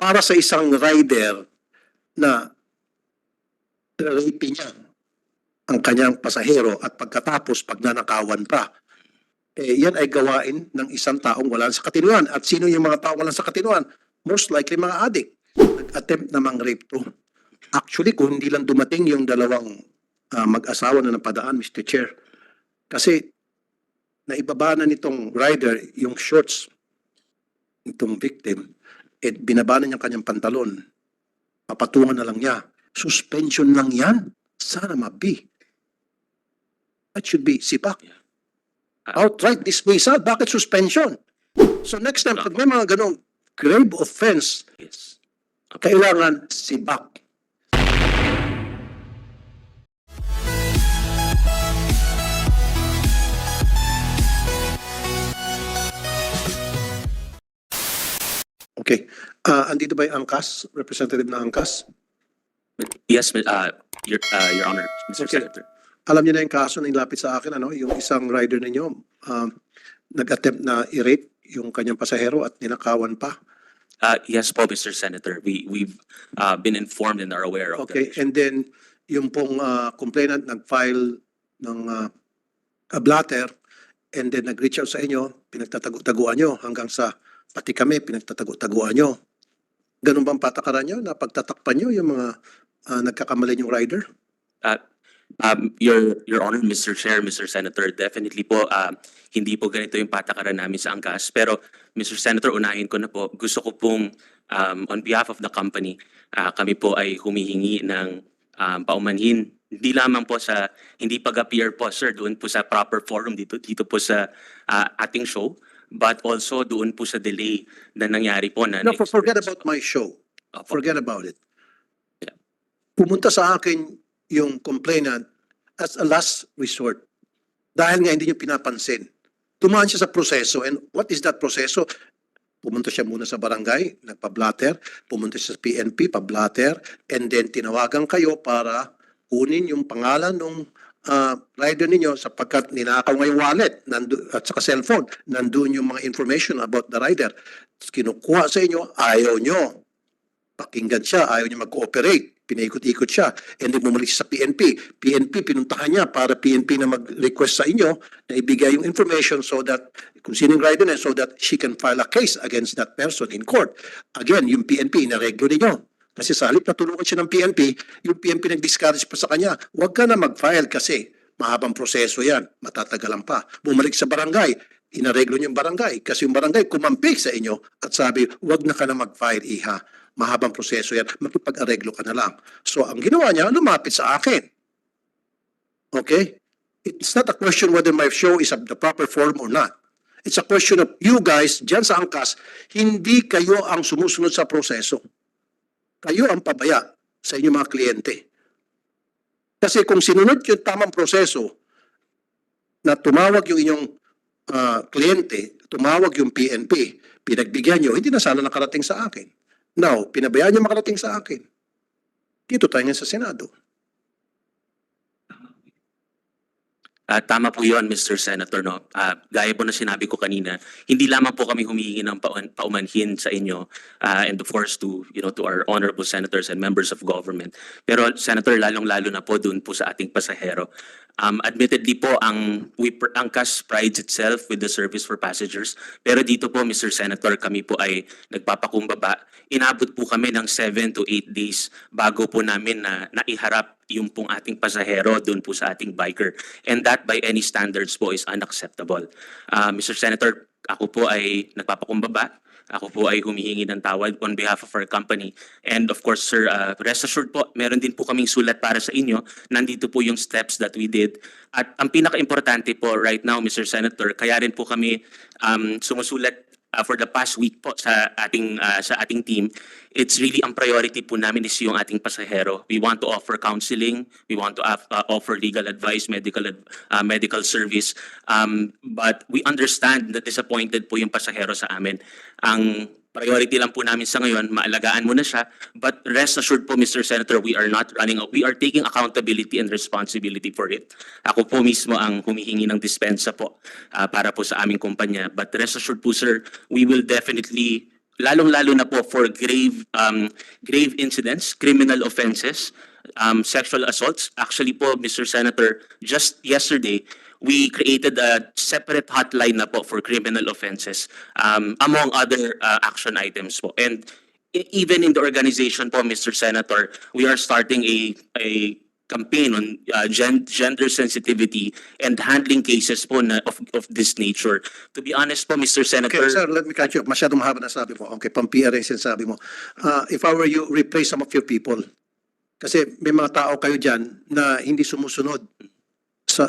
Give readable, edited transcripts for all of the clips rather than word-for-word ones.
para sa isang rider na rape niya ang kanyang pasahero at pagkatapos pagnanakawan pa, yan ay gawain ng isang taong wala sa katinuan. At sino yung mga taong wala sa katinuan? Most likely mga adik. Nag-attempt na mang-rape to. Actually, kung hindi lang dumating yung dalawang mag-asawa na napadaan, Mr. Chair, kasi naibaba na nitong rider yung shorts nitong victim, binaba na niya kanyang pantalon, papatungan na lang niya. Suspension lang yan. Sana mabi. That should be sipak. Outright dismissal. Bakit suspension? So next time, pag may mga ganong grave offense, Yes. kailangan sibak. Okay. Andito ba yung angkas? Representative na angkas? Yes, Your Honor, Mr. Okay. Senator. Alam niyo na yung kaso na inilapit sa akin, ano? Yung isang rider ninyo, nag-attempt na i-rape yung kanyang pasahero at ninakawan pa. Yes po, Mr. Senator. We've been informed and are aware of Okay. that. And then, yung pong complainant nag-file ng blatter and then nag-reach out sa inyo, pinagtatago-taguan nyo hanggang sa pati kami, pinagtatago-taguan nyo. Ganun bang patakaran nyo na pagtatakpan nyo yung mga nagkakamali yung rider? Your Honor, Mr. Chair, Mr. Senator, definitely po, hindi po ganito yung patakaran namin sa angkas. Pero, Mr. Senator, unahin ko na po, gusto ko pong, on behalf of the company, kami po ay humihingi ng paumanhin. Hindi lamang po sa, hindi pag-appear po, sir, doon po sa proper forum, dito po sa ating show, but also doon po sa delay na nangyari po. Na No, forget about my show. Opo. Forget about it. Yeah. Pumunta sa akin yung complainant as a last resort. Dahil nga hindi nyo pinapansin. Tumaan siya sa proseso. And what is that proseso? Pumunta siya muna sa barangay, nagpa-blatter. Pumunta siya sa PNP, pa-blatter. And then tinawagan kayo para kunin yung pangalan ng rider ninyo sapagkat ninakaw nga yung wallet at saka cellphone. Nandun yung mga information about the rider. Kinukuha sa inyo, ayaw nyo. Pakinggan siya, ayaw niya mag-cooperate. Pinaikot-ikot siya. And then bumalik siya sa PNP. PNP, pinuntahan niya para PNP na mag-request sa inyo na ibigay yung information so that, kung sinong rider na, so that she can file a case against that person in court. Again, yung PNP, inareglo ninyo. Kasi sa halip na tulungan siya ng PNP, yung PNP nag-discourage pa sa kanya, huwag ka na mag-file kasi mahabang proseso yan, matatagalan pa. Bumalik sa barangay, inareglo niyo yung barangay kasi yung barangay kumampi sa inyo at sabi, huwag na ka na mag-file, iha. Mahabang proseso yan, makipag-areglo ka na lang. So, ang ginawa niya, lumapit sa akin. Okay? It's not a question whether my show is of the proper form or not. It's a question of you guys, dyan sa angkas, hindi kayo ang sumusunod sa proseso. Kayo ang pabaya sa inyong mga kliyente. Kasi kung sinunod yung tamang proseso na tumawag yung inyong kliyente, tumawag yung PNP, pinagbigyan nyo, hindi na sana nakarating sa akin. Now, pinabayaan niyo makarating sa akin. Dito tayo ngayon sa Senado. Tama po yun, Mr. Senator. No? Gaya po na sinabi ko kanina, hindi lamang po kami humihingi ng paumanhin sa inyo and of course to our honorable senators and members of government. Pero Senator, lalong-lalo na po doon po sa ating pasahero. Admittedly po, ang CAS prides itself with the service for passengers. Pero dito po, Mr. Senator, kami po ay nagpapakumbaba. Inabot po kami ng 7 to 8 days bago po namin na naiharap yung pong ating pasahero doon po sa ating biker. And that by any standards po is unacceptable. Mr. Senator, ako po ay nagpapakumbaba. Ako po ay humihingi ng tawad on behalf of our company. And of course, sir, rest assured po, meron din po kaming sulat para sa inyo. Nandito po yung steps that we did. At ang pinaka-importante po right now, Mr. Senator, kaya rin po kami sumusulat for the past week po sa ating team. It's really ang priority po namin is yung ating pasahero. We want to offer counseling, we want to offer legal advice, medical service. But we understand that disappointed po yung pasahero sa amin. Ang priority lang po namin sa ngayon, maalagaan mo na siya. But rest assured po, Mr. Senator, we are not running out. We are taking accountability and responsibility for it. Ako po mismo ang humihingi ng dispensa po para po sa aming kumpanya. But rest assured po, sir, we will definitely lalong-lalo na po for grave incidents, criminal offenses, sexual assaults. Actually po, Mr. Senator, just yesterday, we created a separate hotline na po for criminal offenses, among other action items po. And even in the organization po, Mr. Senator, we are starting a campaign on gender sensitivity and handling cases po of this nature. To be honest po, Mr. Senator, Okay, sir, let me catch you up. Masyadong mahaba na sabi mo. Okay, pang-PR yung sinasabi mo. If I were you, replace some of your people. Kasi may mga tao kayo dyan na hindi sumusunod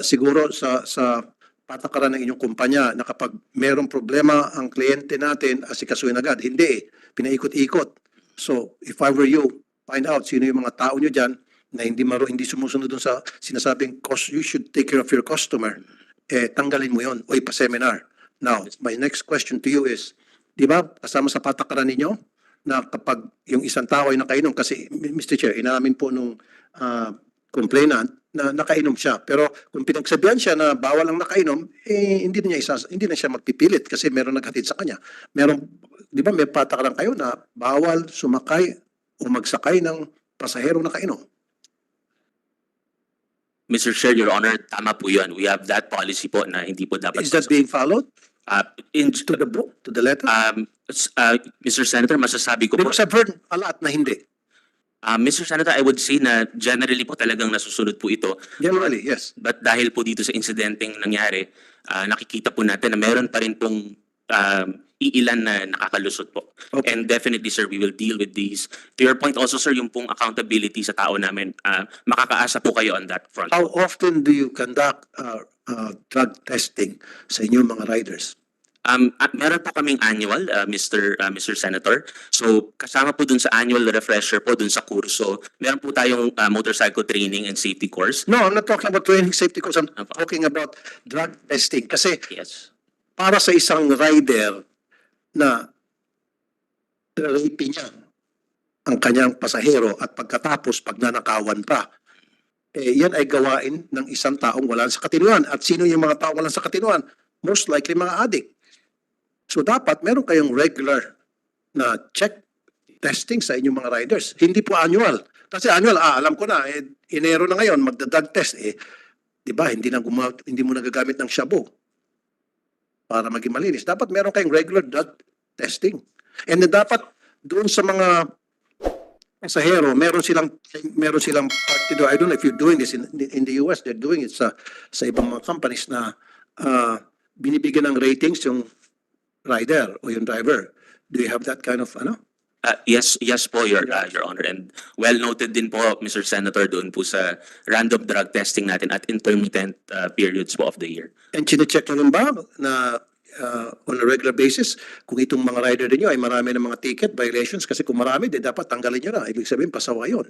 siguro sa patakaran ng inyong kumpanya na kapag mayroong problema ang kliyente natin, asikasuhin agad. Hindi eh. Pinaikot-ikot. So, if I were you, find out sino yung mga tao nyo dyan na hindi sumusunod dun sa sinasabing you should take care of your customer. Tanggalin mo yon o ipa-seminar. Now, my next question to you is, di ba, kasama sa patakaran ninyo na kapag yung isang tao ay nakainom, kasi Mr. Chair, inamin po nung complainant na nakainom siya. Pero kung pinagsabihan siya na bawal ang nakainom, hindi na siya magpipilit kasi meron naghatid sa kanya. Di ba may patakaran kayo na bawal sumakay o magsakay ng pasahero nakainom? Mr. Chair, Your Honor, tama po yun. We have that policy po na hindi po dapat. Is that being followed to the book, to the letter? Mr. Senator, masasabi ko po. Because I've heard a lot na hindi. Mr. Senator, I would say na generally po talagang nasusunod po ito. Generally, yes. But dahil po dito sa insidenteng nangyari, nakikita po natin na meron pa rin pong iilan na nakakalusot po. Okay. And definitely, sir, we will deal with these. To your point also, sir, yung pong accountability sa tao namin, makakaasa po kayo on that front. How often do you conduct drug testing sa inyong mga riders? Meron po kaming annual, Mr. Senator. So, kasama po dun sa annual refresher po, dun sa kurso, meron po tayong motorcycle training and safety course. No, I'm not talking about training safety course. I'm talking about drug testing. Kasi Yes. para sa isang rider na rape niya ang kanyang pasahero at pagkatapos pagnanakawan pa, yan ay gawain ng isang taong wala sa katinuan. At sino yung mga taong wala sa katinuan? Most likely mga addict. So dapat meron kayong regular na check testing sa inyong mga riders. Hindi po annual. Kasi annual, alam ko na, Enero na ngayon, magda-drug test. Di ba, hindi mo nagagamit ng shabu para maging malinis. Dapat meron kayong regular drug testing. And then dapat doon sa mga pasahero, meron silang party do. I don't know if you're doing this in the US, they're doing it sa ibang mga companies na binibigyan ng ratings yung rider o yung driver. Do you have that kind of Yes po, Your Honor. And well noted din po, Mr. Senator, doon po sa random drug testing natin at intermittent periods po of the year. And chine-check nyo ba na on a regular basis kung itong mga rider ninyo ay marami ng mga ticket violations? Kasi kung marami, dapat tanggalin nyo na. Ibig sabihin, pasawa yun.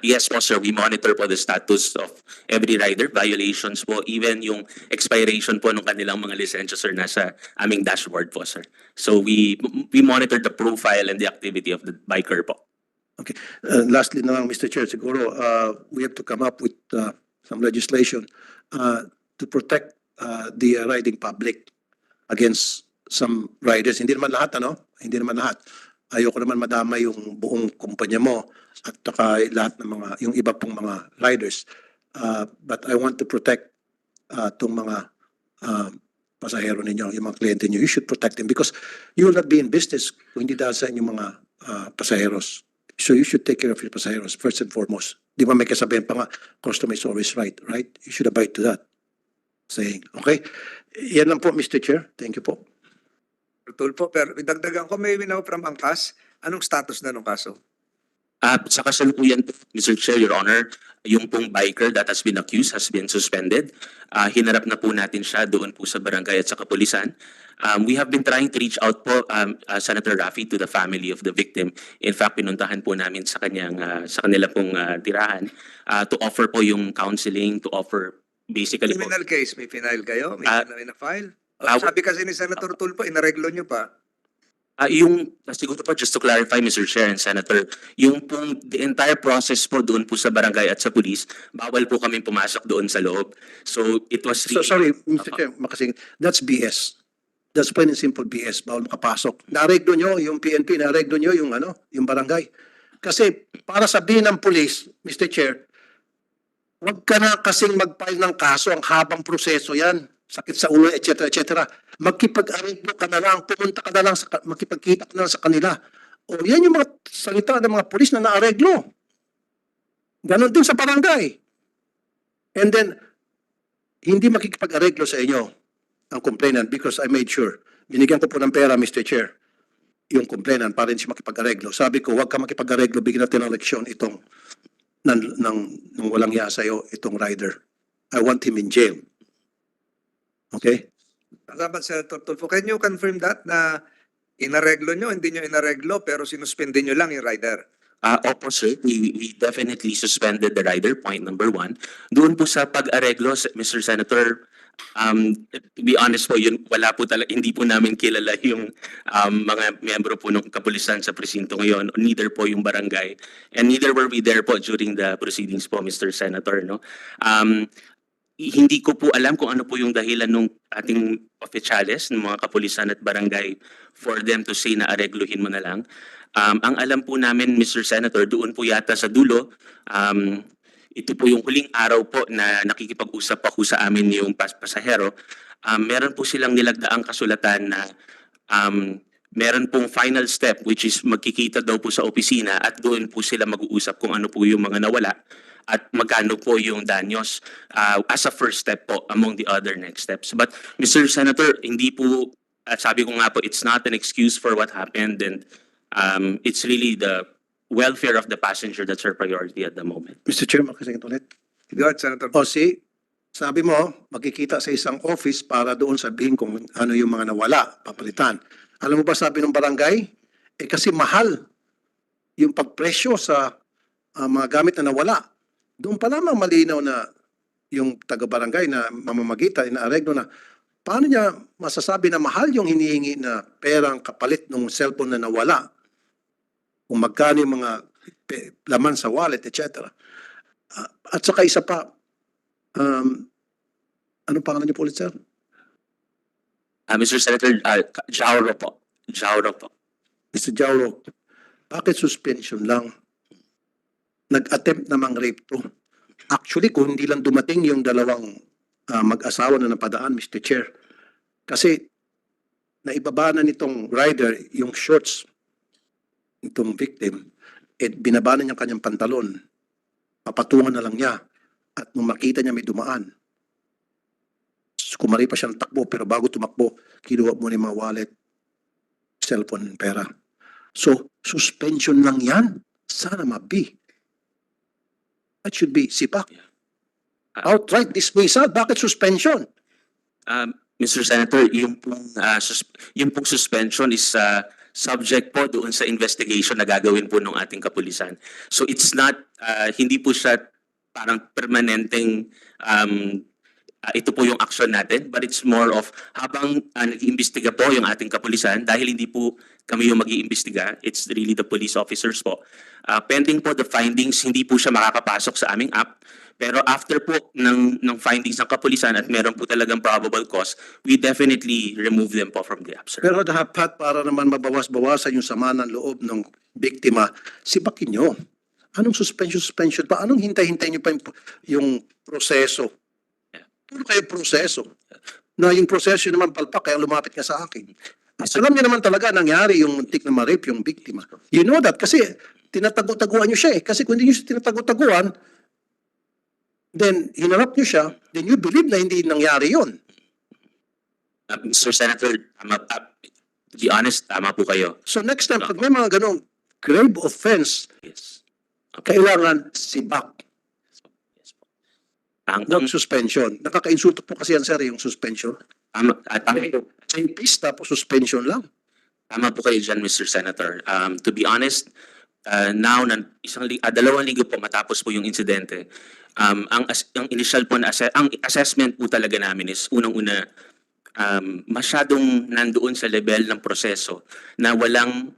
Yes po, sir. We monitor po the status of every rider, violations po, even yung expiration po ng kanilang mga lisensya, sir, nasa aming dashboard po, sir. So we monitor the profile and the activity of the biker po. Okay. Lastly na lang, Mr. Chair, siguro we have to come up with some legislation to protect the riding public against some riders. Hindi naman lahat, Hindi naman lahat. Ayoko naman madama yung buong kumpanya mo at saka lahat ng yung iba pong mga riders. But I want to protect itong mga pasahero ninyo, yung mga kliyente nyo. You should protect them because you will not be in business kung hindi dahil sa inyong mga pasaheros. So you should take care of your pasaheros first and foremost. Di ba may kasabihan pa nga, customer is always right? You should abide to that saying. Okay? Yan lang po, Mr. Chair. Thank you po. Tulpo, pero idagdagan ko, may winaw from angkas. Anong status na nung kaso? Sa kasalukuyan, Mr. Chair, Your Honor, yung pong biker that has been accused has been suspended. Hinarap na po natin siya doon po sa barangay at sa kapulisan. We have been trying to reach out po, Senator Raffy, to the family of the victim. In fact, pinuntahan po namin sa kanila pong tirahan to offer po yung counseling, to offer basically po. Criminal case, may final kayo? May na-file? Our- Sabi kasi ni Senator Tulfo, inareglo nyo pa. Siguro po, just to clarify, Mr. Chair and Senator, yung pong the entire process po doon po sa barangay at sa police, bawal po kami pumasok doon sa loob. So, it was So, sorry, Mr. Chair, makasing, that's BS. That's plain and simple BS. Bawal makapasok. Nareglo nyo yung PNP, nareglo nyo yung yung barangay. Kasi para sabihin ng police, Mr. Chair, huwag ka na kasing mag-file ng kaso, ang habang proseso yan. Sakit sa ulo, etc. etc. Magkipag-arreglo ka na lang, pumunta ka na lang, makipagkita ka na lang sa kanila. O yan yung mga salita ng mga polis na naareglo. Ganon din sa barangay. And then, hindi makikipag-areglo sa inyo ang complainant because I made sure. Binigyan ko po ng pera, Mr. Chair, yung complainant para hindi siya makipag-areglo. Sabi ko, huwag ka makipag-areglo, bigyan natin ng leksyon itong ng walang iya sa'yo, itong rider. I want him in jail. Okay? Salamat, Senator Tulfo. Can you confirm that na inareglo nyo, hindi nyo inareglo, pero sinuspende nyo lang yung rider? Opo, sir. We definitely suspended the rider, point number 1. Doon po sa pag-areglo, Mr. Senator, to be honest po, yun, wala po talaga, hindi po namin kilala yung mga miyembro po ng kapulisan sa presinto ngayon, neither po yung barangay, and neither were we there po during the proceedings po, Mr. Senator, no? Hindi ko po alam kung ano po yung dahilan ng ating opisyales, ng mga kapulisan at barangay for them to say na aregluhin mo na lang. Ang alam po namin, Mr. Senator, doon po yata sa dulo, ito po yung huling araw po na nakikipag-usap ako sa amin yung pasahero. Meron po silang nilagdaang kasulatan na meron pong final step which is magkikita daw po sa opisina at doon po sila mag-uusap kung ano po yung mga nawala at magkano po yung danyos as a first step po among the other next steps. But Mr. Senator, hindi po, sabi ko nga po, it's not an excuse for what happened and it's really the welfare of the passenger that's our priority at the moment. Mr. Chair, makasingit ulit. Go ahead, Senator. O sabi mo, magkikita sa isang office para doon sabihin kung ano yung mga nawala, papalitan. Alam mo ba sabi ng barangay? Kasi mahal yung pagpresyo sa mga gamit na nawala. Doon pa lamang malinaw na yung taga-barangay na mamamagitan, inaareglo na, paano niya masasabi na mahal yung hinihingi na perang kapalit ng cellphone na nawala? Kung magkano yung mga laman sa wallet, etc. At saka isa pa, anong pangalan niyo po ulit, sir? Mr. Senator, Jauro po. Jauro po. Mr. Jauro, bakit suspension lang? Nag-attempt namang rape to. Actually, kung hindi lang dumating yung dalawang mag-asawa na napadaan, Mr. Chair, kasi naibaba na nitong rider yung shorts itong victim, binaba na niya kanyang pantalon, papatungan na lang niya, at nung makita niya may dumaan, kumari pa siya ng takbo, pero bago tumakbo, kinuha mo yung mga wallet, cellphone, pera. So, suspension lang yan. Sana mabi. That should be sipak. Outright dismissal. Bakit suspension? Mr. Senator, yung pong suspension is subject po doon sa investigation na gagawin po ng ating kapulisan. So it's not, hindi po siya parang permanenteng ito po yung action natin, but it's more of habang nag-iimbestiga po yung ating kapulisan, dahil hindi po kami yung mag-iimbestiga, it's really the police officers po. Pending po the findings, hindi po siya makakapasok sa aming app, pero after po ng findings ng kapulisan at meron po talagang probable cause, we definitely remove them po from the app, sir. Pero dapat para naman mabawas-bawasan yung sama ng loob ng biktima, sipakin nyo. Anong suspension pa? Anong hintay-hintay nyo pa yung proseso? Puro kayo proseso. Na yung proseso naman palpak, kaya lumapit ka sa akin. Alam niyo naman talaga nangyari yung muntik na ma-rape yung biktima. You know that kasi tinatago-taguan niyo siya eh. Kasi kung hindi niyo siya tinatago-taguan, then hinarap niyo siya, then you believe na hindi nangyari yun. Mr. Senator, to be honest, tama po kayo. So next time, pag may mga ganong grave offense, Yes. kailangan sibak. Yes po. Ang Suspension. Nakaka-insulto po kasi yan, sir, yung suspension. tama Sa pista po, suspension lang. Tama po kayo dyan, Mr. Senator. To be honest, now, dalawang linggo po matapos po yung insidente, ang initial po ang assessment po talaga namin is unang-una, masyadong nandoon sa level ng proseso na walang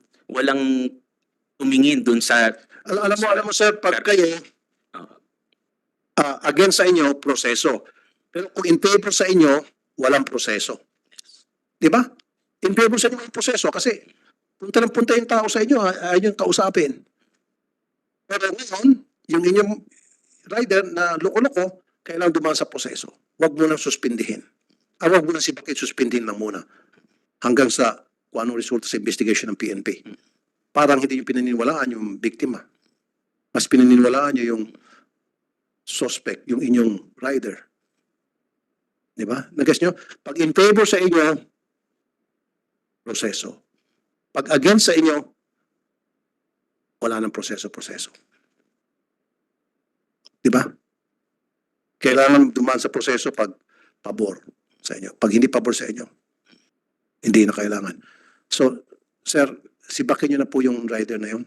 tumingin doon sa... Alam mo, sir, pag kayo, against sa inyo, proseso. Pero kung in favor sa inyo, walang proseso. Di ba? in favor sa inyo yung proseso kasi punta ng punta yung tao sa inyo, ayaw yung kausapin. Pero ngayon, yung inyong rider na loko-loko, kailangan dumaan sa proseso. Huwag mo nang suspindihin. Huwag mo nang si Bakit suspindihin lang muna. Hanggang sa kung anong resulta sa investigation ng PNP. Parang hindi nyo pinaniniwalaan yung biktima. Mas pinaniniwalaan nyo yung suspect, yung inyong rider. Di ba? Nag-guess nyo? Pag in favor sa inyo, proseso. Pag against sa inyo, wala nang proseso. Di ba? Kailangan dumaan sa proseso pag pabor sa inyo. Pag hindi pabor sa inyo, hindi na kailangan. So, sir, sibakin nyo na po yung rider na yun.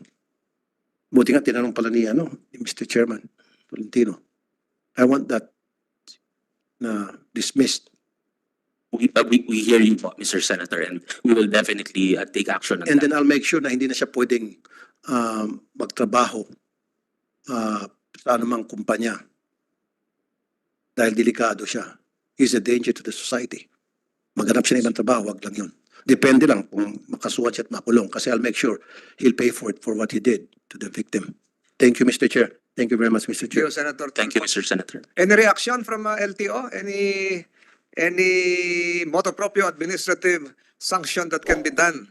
Buti nga, tinanong pala ni Mr. Chairman Tolentino. I want that na dismissed. We hear you po, Mr. Senator, and we will definitely take action on And that. then I'll make sure na hindi na siya pwedeng magtrabaho sa anumang kumpanya dahil delikado siya. He's a danger to the society. Maghanap siya ng ibang trabaho, wag lang yun. Depende lang kung makasuhan siya at makulong kasi I'll make sure he'll pay for it for what he did to the victim. Thank you, Mr. Chair. Thank you very much, Mr. Thank you, Chair. Senator Thank you, Tulfo. Mr. Senator. Any reaction from LTO? Any motu proprio administrative sanction that can be done?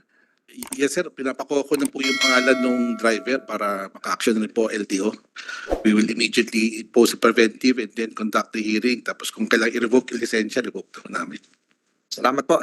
Yes sir, pinapako ko na po yung pangalan ng driver para maka-action na rin po LTO. We will immediately impose a preventive and then conduct the hearing. Tapos kung kailangan i-revoke yung lisensya, revoke po namin. Salamat po.